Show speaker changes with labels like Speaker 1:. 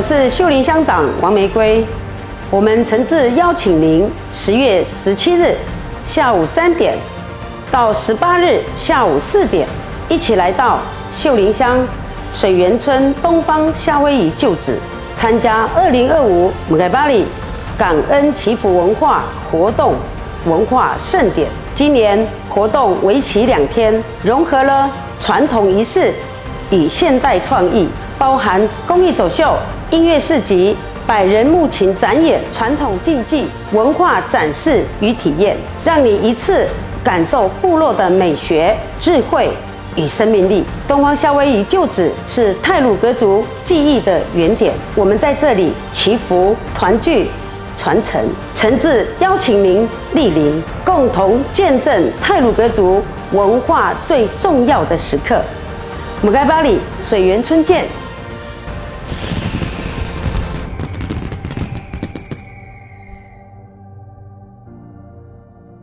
Speaker 1: 我是秀林乡长王玫瑰。我们诚挚邀请您10月17日下午3点到18日下午4点，一起来到秀林乡水源村东方夏威夷旧址，参加2025姆盖巴里感恩祈福文化活动文化盛典。今年活动为期2天，融合了传统仪式与现代创意，包含工艺走秀、音乐市集、百人木琴展演、传统竞技、文化展示与体验，让你一次感受部落的美学、智慧与生命力。东方夏威夷旧址是太鲁阁族记忆的原点，我们在这里祈福、团聚、传承，诚挚邀请您莅临，共同见证太鲁阁族文化最重要的时刻。姆盖巴里水源村见。